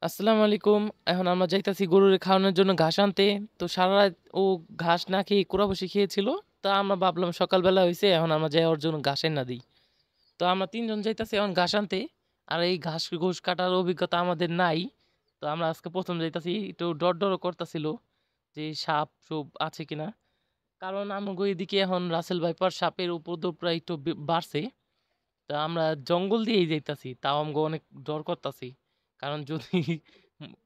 আসসালামু আলাইকুম। এখন আমরা যাইতাছি গরুরে খাওয়ানোর জন্য ঘাস আনতে। তো সারারাত ও ঘাস না খেয়ে কুড়া বসে খেয়েছিল। তো আমরা ভাবলাম সকালবেলা হইছে এখন আমরা যাই ওর জন্য ঘাস এনে দেই। তো আমরা ৩ জন যাইতাছি এখন ঘাস আনতে। আর এই ঘাস কাটার অভিজ্ঞতা আমাদের নাই। তো আমরা আজকে ১ম যাইতাছি। একটু ডরও করতাছিল যে সাপ-সুপ আছে কিনা। কারণ আমাগো এদিকে এখন রাসেল ভাইপার সাপের উপদ্রবটা একটু বাড়ছে। তা আমরা জঙ্গল দিয়েই যাইতাছি। তাও আমগো অনেক ডর করতাছি। কারণ যদি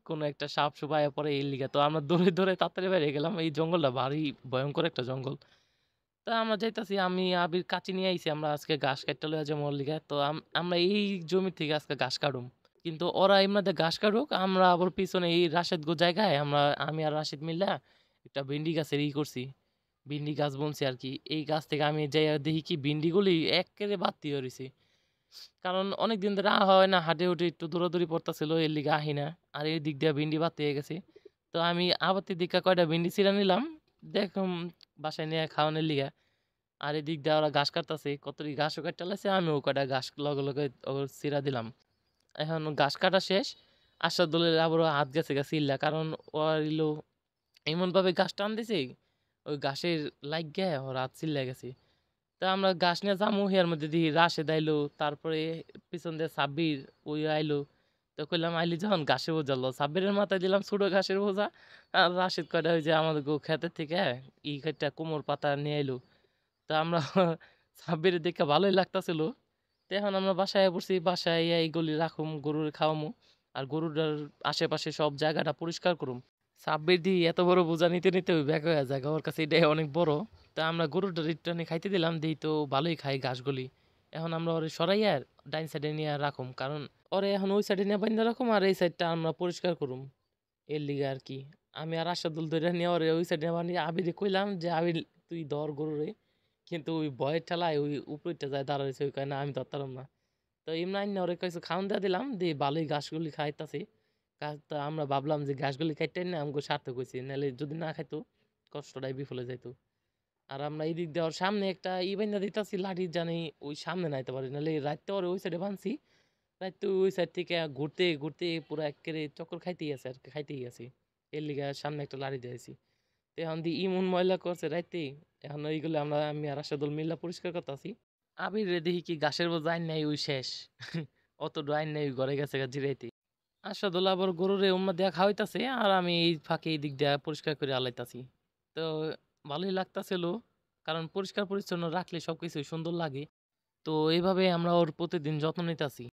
কোনো একটা সাপ-সুপ আয়া পড়ে এর লিগা। তো আমরা দৌড়ে তাড়াতাড়ি বাইরে গেলাম। এই জঙ্গলটা ভারী ভয়ংকর একটা জঙ্গল। তা আমরা যাইতাছি আমি আবির কাঁচি নিয়ে আইছি। আমরা আজকে ঘাস কাইট্টা লইয়া যামু ওর লিগা। তো আমরা এই জমি থেকে আজকে ঘাস কাটুম। কিন্তু ওরা এমনাতে ঘাস কাটুক, আমরা আবার পিছনে এই রাশেদগো জায়গায় আমি আর রাশেদ মিল্লা একটা ভেন্ডি গাছের করছি। ভিন্ডি গাছ বুনছি আরকি। এই গাছ থেকে আমি যাইয়া দেখি কি ভিন্ডিগুলি এক্কেরে বাড়তি হয়ে রইছে। কারণ অনেকদিন ধরে হয় না, হাঁটে একটু দৌড়াদৌড়ি পড়তাছিল এর লিগে আহি না। আর এই দিক দিয়ে ভিন্ডি বাড়তি হয়ে গেছে। তো আমি আবাতি দিকা কয়টা ভিন্ডি ছিঁড়া নিলাম। দেখুম বাসায় নিয়ে খাওয়ানোর লিগা। আর এদিক দিয়ে ওরা ঘাস কাটতাছে। কতরি ঘাসও কাইট্টা লাইছে, আমিও কয়টা ঘাস লগে ওর ছিঁড়া দিলাম। এখন ঘাস কাটা শেষ। আশাদুলের আবারও হাত গেছে গা ছিল্লা। কারণ ও হইলো এমনভাবে ঘাস টান দিছে, ওই ঘাসের লাইগ্যা ওর হাত ছিল্লা গেছে। তা আমরা ঘাস নিয়ে যামু হিয়ার মধ্যে দেখি রাশেদ আইলো, তারপরে পিছন দিয়ে সাব্বির ওই আইলো। তো কইলাম আইলি যখন ঘাসে বোঝালো, সাব্বিরের মাথায় দিলাম ছোট ঘাসের বোঝা। আর রাশেদ কয়টা ওই যে আমাদের ক্ষেতের থেকে কাইট্টা কুমড়োর পাতা নিয়ে আইলো। তো আমরা সাব্বিরের দেখে ভালোই লাগতাছিল। তো এখন আমরা বাসায় আইয়া পড়ছি। বাসায় আইয়া এইগুলি রাখুম, গরুরে খাওয়ামু। আর গরুটার আশেপাশে সব জায়গাটা পরিষ্কার করুম। সাব্বির দি এত বড় বোঝা নিতে ওই ব্যাক হয়ে যায়। ওর কাছে এটাই অনেক বড়। তা আমরা গরুটার একটু খাইতে দিলাম, দেই তো ভালোই খাই ঘাসগুলি। এখন আমরা ওরে সরাইয়া ডাইন সাইডে নিয়ে রাখুম। কারণ ওরে এখন ওই সাইডে নিয়ে বাইন্ধা রাখুম আর এই সাইডটা আমরা পরিষ্কার করুম। এর লিগা আরকি। আমি আর আশাদুল ধইরা নিয়ে ওরে ওই সাইডে নিয়ে আবিরে কইলাম যে, "আবির তুই ধর গরুরে।" কিন্তু ওই ভয়ের ঠেলায় ওই উপরেরটা যায় দাঁড়াইছে। ওই কয়, "না আমি ধরতারম না।" তো এমনি আইনা ওরে কিছু খাওন দিয়া দিলাম। দিয়ে ভালোই ঘাসগুলি খাইতাছে। তা আমরা ভাবলাম যে ঘাসগুলি কাইট্টা এনে আমগো সার্থক হইছে। নাইলে যদি না খাইতো কষ্টটাই বিফলে যাইত। আর আমরা এই দিক দিয়ে ওর সামনে একটা বাইন্ধা দিতাছি লাঠি, জানি ওই সামনে না আইতে পারে। নাহলে রাইতে ওরে ওই সাইডে বানছি। রাইতে ওই সাইড থেকে ঘুরতে পুরা এক্কেরে চক্কর খাইতেই আছে আরকি, খাইতেই আছি। এর লিগা সামনে একটা লাঠি দিয়েছি। তো এখন দিয়ে ইমন ময়লা করছে রাইতে। এখন ওইগুলো আমি আর রাশেদুল মিল্লা পরিষ্কার করতাছি। আবিরে দেখি কি ঘাসের বোঝা আইন নাই, ওই শেষ। অতডু আইন নাই, ঘরে গেছে গা জিরাইতে। আশাদুল আবার গরুরে উম্মা দিয়া খাওয়াইতাছে আর আমি এই ফাঁকে এই দিক দিয়া পরিষ্কার করে আলাইতাছি। তো ভালোই লাগতাছিল। কারণ পরিষ্কার পরিচ্ছন্ন রাখলে সবকিছুই সুন্দর লাগে। তো এইভাবে আমরা ওর প্রতিদিন যত্ন নিতাছি।